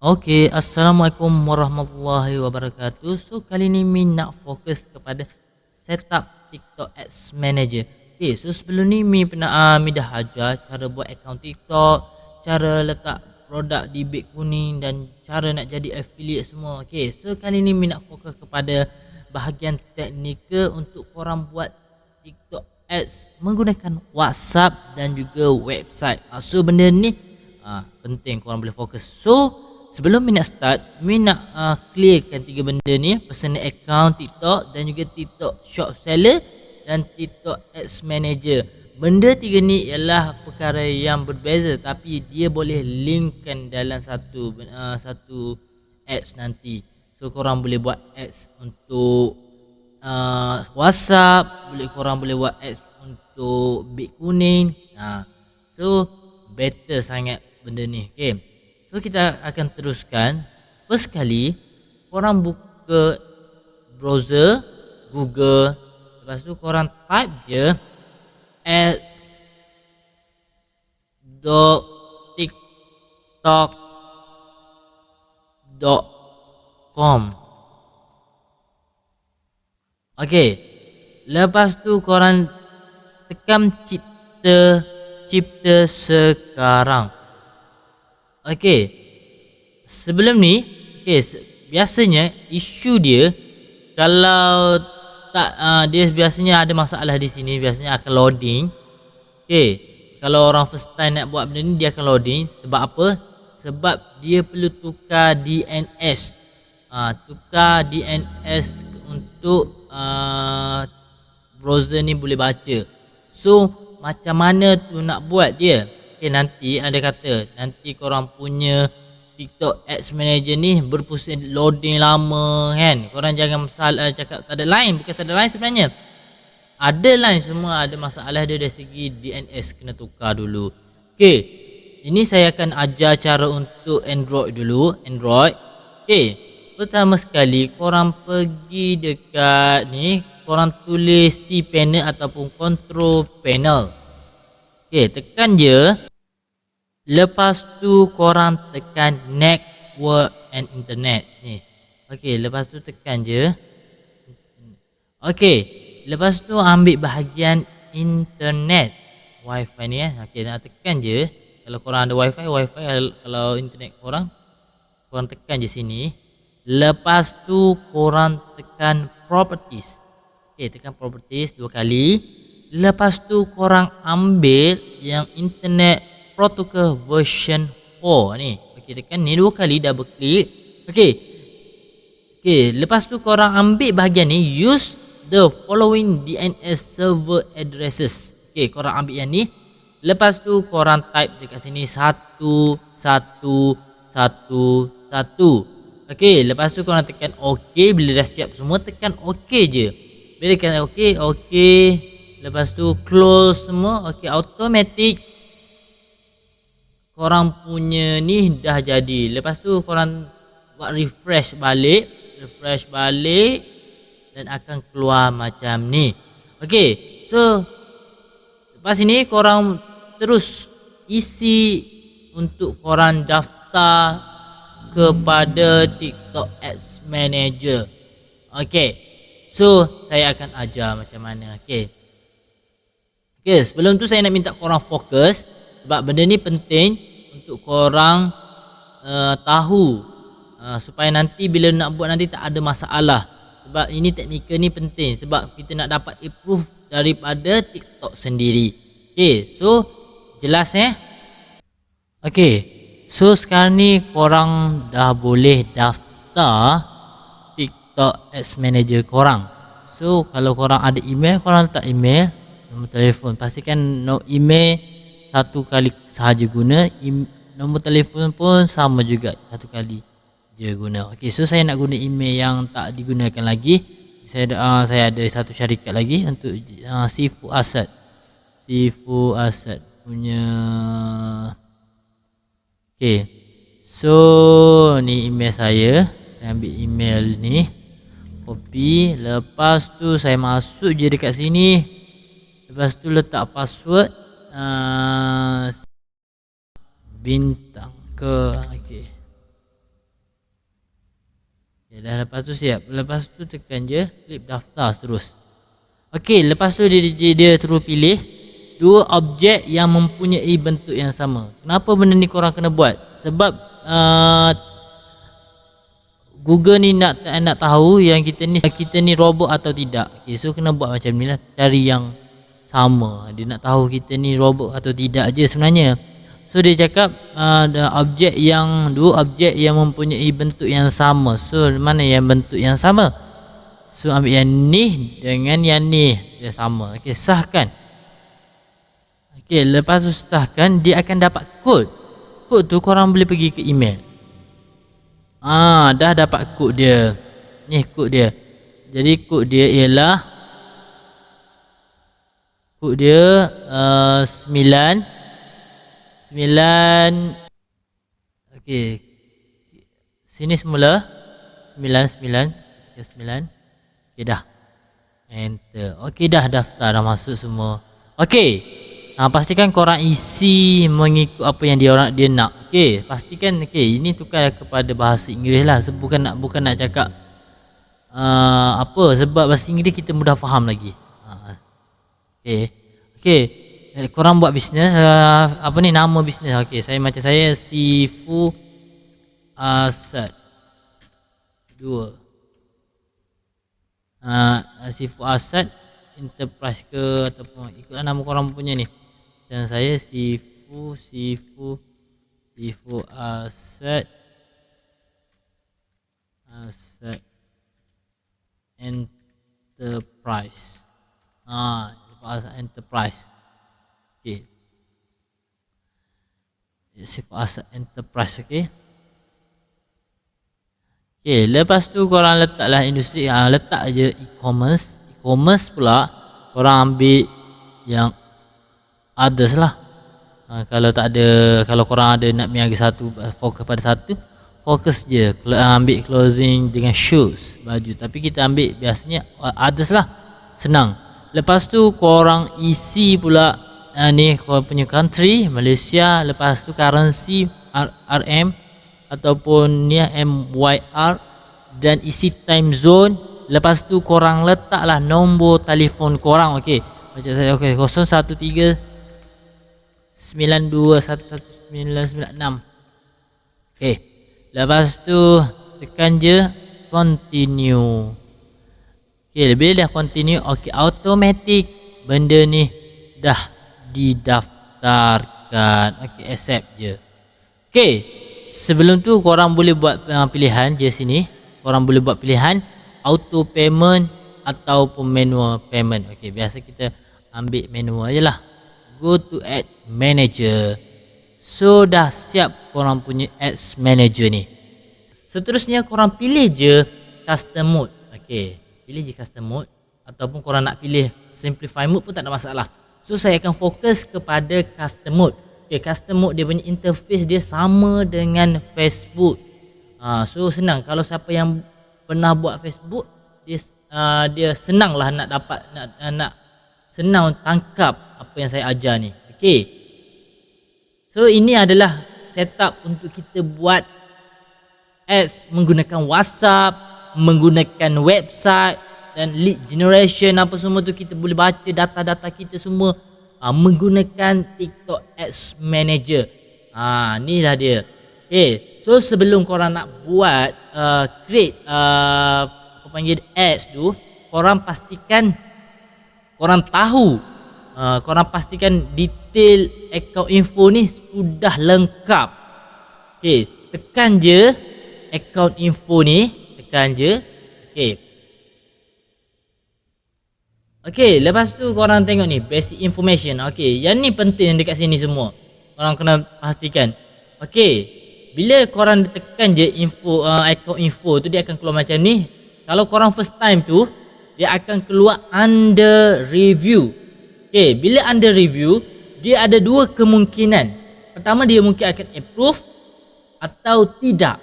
Okey, Assalamualaikum warahmatullahi wabarakatuh. So kali ni Min nak fokus kepada setup TikTok Ads Manager. Okay, so sebelum ni Mi pernah Mi dah ajar cara buat akaun TikTok, cara letak produk di beg kuning dan cara nak jadi affiliate semua. Okay, so kali ni Mi nak fokus kepada bahagian teknikal untuk korang buat TikTok Ads menggunakan WhatsApp dan juga website. So benda ni penting korang boleh fokus. So sebelum Mi nak start, Mi nak clearkan tiga benda ni: personal account TikTok dan juga TikTok Shop Seller dan TikTok Ads Manager. Benda tiga ni ialah perkara yang berbeza tapi dia boleh linkkan dalam satu ads nanti. So korang boleh buat ads untuk WhatsApp, korang boleh buat ads untuk beg kuning. So better sangat benda ni. Okay, so kita akan teruskan. First kali korang buka browser Google, lepas tu korang type je ads.tiktok.com. Okay, lepas tu korang tekan cipta sekarang. Okay, sebelum ni, biasanya isu dia kalau tak dia biasanya ada masalah di sini, biasanya akan loading. Okay, kalau orang first time nak buat benda ni, dia akan loading. Sebab apa? Sebab dia perlu tukar DNS. Tukar DNS untuk browser ni boleh baca. So macam mana tu nak buat dia? Okay, nanti ada kata nanti korang punya TikTok Ads Manager ni berpusing loading lama kan. Korang jangan salah cakap tak ada line. Bukan tak ada line sebenarnya. Ada line, semua ada masalah dia dari segi DNS, kena tukar dulu. Okay, ini saya akan ajar cara untuk Android dulu. Android. Okay, pertama sekali korang pergi dekat ni, korang tulis cPanel ataupun Control Panel. Okay, tekan je. Lepas tu korang tekan Network and Internet ni. Okay, lepas tu tekan je. Okay, lepas tu ambil bahagian Internet, Wi-Fi ni Okay, nak tekan je. Kalau korang ada Wi-Fi, kalau internet korang tekan je sini. Lepas tu korang tekan Properties. Okay, tekan Properties 2 kali. Lepas tu korang ambil yang Internet Protocol version 4 ni. Okay, tekan ni 2 kali, double klik. Okay, lepas tu korang ambil bahagian ni, use the following DNS server addresses. Okay, korang ambil yang ni. Lepas tu korang type dekat sini 1111. Okay, lepas tu korang tekan OK. Bila dah siap semua, tekan OK je. Bila tekan OK. Lepas tu close semua. Okay, automatic korang punya ni dah jadi. Lepas tu korang buat refresh balik dan akan keluar macam ni. Okay, so lepas ni korang terus isi untuk korang daftar kepada TikTok Ads Manager. Okay, so saya akan ajar macam mana. Okay, sebelum tu saya nak minta korang fokus, sebab benda ni penting untuk korang tahu supaya nanti bila nak buat nanti tak ada masalah. Sebab ini teknikal ni penting, sebab kita nak dapat approve daripada TikTok sendiri. Okay, so jelas Okay, so sekarang ni korang dah boleh daftar TikTok Ads Manager korang. So kalau korang ada email, korang letak email, nombor telefon. Pastikan email satu kali sahaja guna, nombor telefon pun sama juga, satu kali je guna. Okay, so saya nak guna email yang tak digunakan lagi. Saya ada satu syarikat lagi untuk Sifu Asad punya. Okay, so ni email saya ambil email ni, copy. Lepas tu saya masuk je dekat sini. Lepas tu letak password bintang ke. Okay, Okay, dah lepas tu siap. Lepas tu tekan je klik daftar terus. Okey, lepas tu dia terus pilih dua objek yang mempunyai bentuk yang sama. Kenapa benda ni korang kena buat? Sebab Google ni nak tahu yang kita ni robot atau tidak. Okay, so kena buat macam ni lah, cari yang sama. Dia nak tahu kita ni robot atau tidak je sebenarnya. So dia cakap dua objek yang mempunyai bentuk yang sama. So mana yang bentuk yang sama? So ambil yang ni dengan yang ni, dia sama. Okey, sahkan. Okey, lepas tu sahkan, dia akan dapat kod. Kod tu korang boleh pergi ke email. Dah dapat kod dia. Ni kod dia. Jadi kod dia ialah kod dia 9. Okey. Sini semula 99. Okey dah. Enter. Okey dah daftar, dah masuk semua. Okey. Pastikan korang isi mengikut apa yang dia nak. Okey, pastikan ini tukar kepada bahasa Inggeris lah. Bukan nak cakap apa, sebab bahasa Inggeris kita mudah faham lagi. Okey. Korang buat bisnes apa ni nama bisnes? Okey, saya Sifu Asad 2. Sifu Asad Enterprise ke ataupun ikutlah nama korang punya ni. Macam saya Sifu Asad Enterprise. Sifu Asad Enterprise. Okey. Sifu Asad Enterprise. Okey. Okey, lepas tu korang letaklah industri, letak je e-commerce. E-commerce pula korang ambil yang others lah. Kalau korang ada nak miaga satu, fokus pada satu, fokus je ambil clothing dengan shoes, baju. Tapi kita ambil biasanya others lah, senang. Lepas tu korang isi pula ni korang punya country Malaysia, lepas tu currency RM ataupun ni MYR, dan isi time zone. Lepas tu korang letaklah nombor telefon korang. Okey, macam saya 013 92111996. Okey, lepas tu tekan je continue. Okey, bila dah continue, okey, automatic benda ni dah didaftarkan. Okey, accept je. Okey, sebelum tu korang boleh buat pilihan je sini. Korang boleh buat pilihan auto payment ataupun manual payment. Okey, biasa kita ambil manual je lah. Go to add manager. So dah siap korang punya ads manager ni. Seterusnya korang pilih je custom mode. Okey, pilih je custom mode ataupun korang nak pilih simplify mode pun tak ada masalah. So saya akan fokus kepada custom mode. Okay, custom mode dia punya interface dia sama dengan Facebook. So senang. Kalau siapa yang pernah buat Facebook, dia senang lah nak dapat nak senang tangkap apa yang saya ajar ni. Okay. So ini adalah setup untuk kita buat ads menggunakan WhatsApp, menggunakan website dan lead generation, apa semua tu kita boleh baca data-data kita semua menggunakan TikTok Ads Manager. Ni lah dia. Okay, so sebelum korang nak buat create apa panggil ads tu, korang pastikan korang tahu, korang pastikan detail account info ni sudah lengkap. Okay, tekan je account info ni, tekan je. Okay. Okey, lepas tu korang tengok ni basic information. Okey, yang ni penting dekat sini semua. Korang kena pastikan. Okey, bila korang tekan je info account info tu, dia akan keluar macam ni. Kalau korang first time tu, dia akan keluar under review. Okey, bila under review, dia ada dua kemungkinan. Pertama, dia mungkin akan approve atau tidak.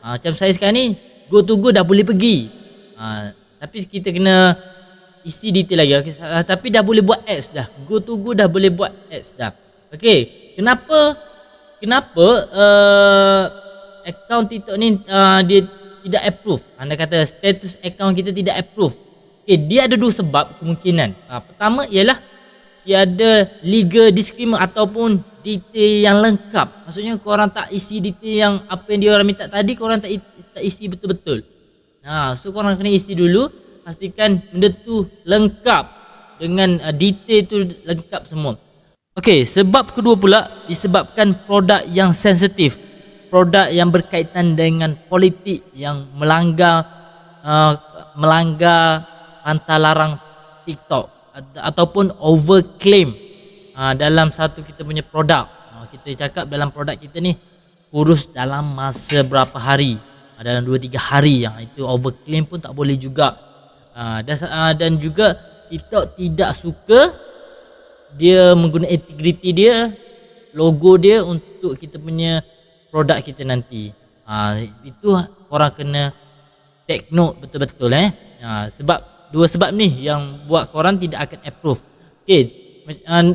Macam saya sekarang ni, go to go dah boleh pergi. Tapi kita kena isi detail lagi. Okay, tapi dah boleh buat ads dah. Go to go dah boleh buat ads dah. Okey, kenapa account TikTok ni dia tidak approve. Anda kata status account kita tidak approve. Okay, dia ada dua sebab kemungkinan. Pertama ialah tiada legal disclaimer ataupun detail yang lengkap. Maksudnya korang tak isi detail yang apa yang dia orang minta tadi, korang tak isi betul-betul. So korang kena isi dulu, pastikan benda tu lengkap dengan detail tu lengkap semua. Okey, sebab kedua pula disebabkan produk yang sensitif, produk yang berkaitan dengan politik yang melanggar pantang larang TikTok ataupun overclaim dalam satu kita punya produk. Kita cakap dalam produk kita ni kurus dalam masa berapa hari, dalam 2-3 hari, yang itu overclaim pun tak boleh juga. Dan juga TikTok tidak suka dia menggunakan integriti dia, logo dia untuk kita punya produk kita nanti. Itu korang kena take note betul-betul sebab dua sebab ni yang buat korang tidak akan approve. Okay,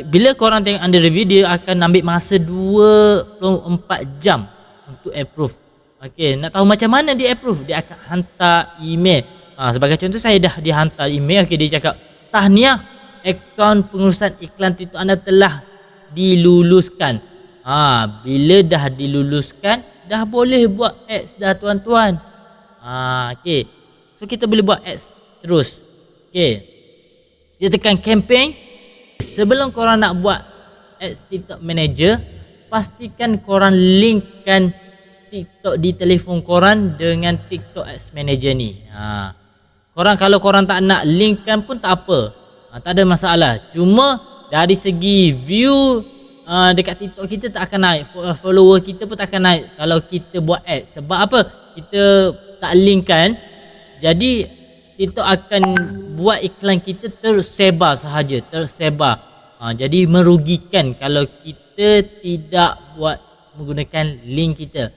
bila korang tengok under review, dia akan ambil masa 24 jam untuk approve. Okay, nak tahu macam mana dia approve, dia akan hantar email. Sebagai contoh, saya dah dihantar email. Okay, dia cakap, tahniah, akaun pengurusan iklan TikTok anda telah diluluskan. Bila dah diluluskan, dah boleh buat ads dah tuan-tuan. Okay, so kita boleh buat ads terus. Okay, kita tekan campaign. Sebelum korang nak buat ads TikTok Manager, pastikan korang linkkan TikTok di telefon korang dengan TikTok Ads Manager ni. Kalau korang tak nak linkkan pun tak apa, tak ada masalah. Cuma dari segi view dekat TikTok kita tak akan naik, follower kita pun tak akan naik kalau kita buat ads. Sebab apa? Kita tak linkkan, jadi TikTok akan buat iklan kita tersebar sahaja, jadi merugikan kalau kita tidak buat menggunakan link kita.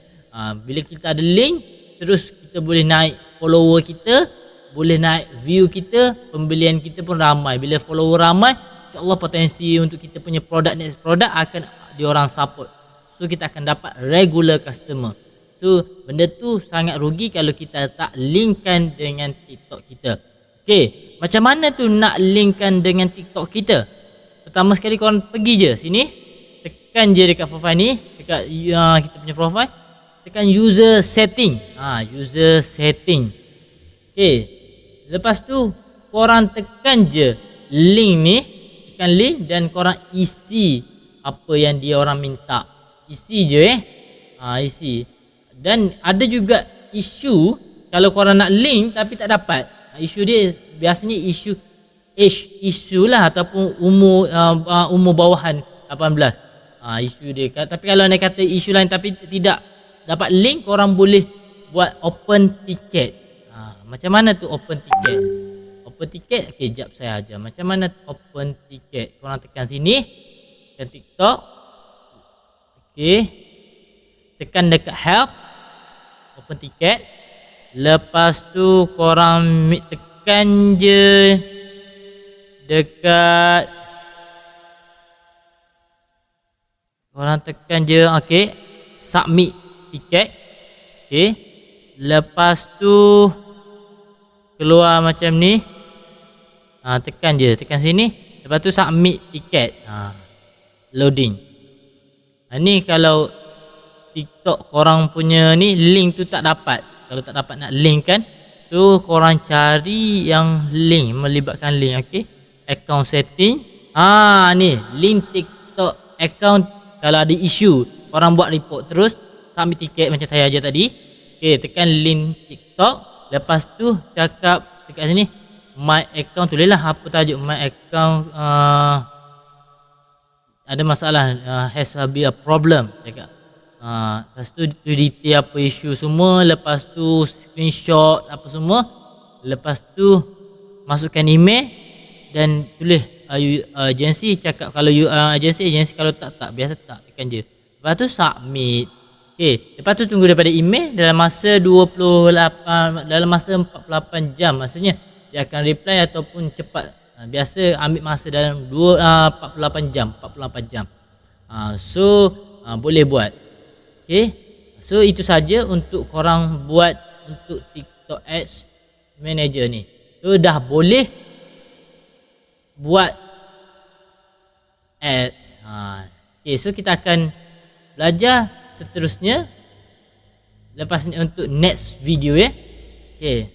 Bila kita ada link, terus kita boleh naik follower kita, boleh naik view kita, pembelian kita pun ramai. Bila follower ramai, insyaAllah potensi untuk kita punya produk, next produk akan diorang support. So kita akan dapat regular customer. So benda tu sangat rugi kalau kita tak linkkan dengan TikTok kita. Okay, macam mana tu nak linkkan dengan TikTok kita? Pertama sekali korang pergi je sini, tekan je dekat profile ni, dekat kita punya profile, tekan user setting. User setting. Okay, lepas tu korang tekan je link ni, tekan link dan korang isi apa yang dia orang minta. Isi je isi. Dan ada juga isu kalau korang nak link tapi tak dapat. Isu dia biasanya isu age isu lah, ataupun umur bawahan 18. Isu dia. Tapi kalau anda kata isu lain tapi tidak dapat link, korang boleh buat open ticket. Macam mana tu open ticket? Open ticket, okay, jap saya ajar macam mana open ticket. Korang tekan sini, tekan TikTok. Okay, tekan dekat help, open ticket. Lepas tu korang tekan je dekat, korang tekan je, okay, submit tiket. Okay, lepas tu keluar macam ni. Tekan je, tekan sini. Lepas tu submit tiket. Loading. Ni kalau TikTok korang punya ni link tu tak dapat. Kalau tak dapat nak link kan, so korang cari yang link, melibatkan link. Okay, account setting. Ni link TikTok account. Kalau ada isu, korang buat report terus, submit tiket macam saya aja tadi. Okay, tekan link TikTok. Lepas tu cakap dekat sini my account, tulislah apa tajuk my account ada masalah, has been a problem cakap. Lepas tu detail apa isu semua, lepas tu screenshot apa semua, lepas tu masukkan email dan tulis agensi, cakap kalau you agensi, kalau tak biasa tak, tekan je. Lepas tu submit. Okay, lepas tu tunggu daripada email dalam masa 48 48 jam, maksudnya dia akan reply ataupun cepat. Biasa ambil masa dalam 48 jam. So boleh buat. Okay, so itu saja untuk korang buat untuk TikTok Ads Manager ni. So dah boleh buat ads. Okay, so kita akan belajar seterusnya lepas ni untuk next video ya. Okay.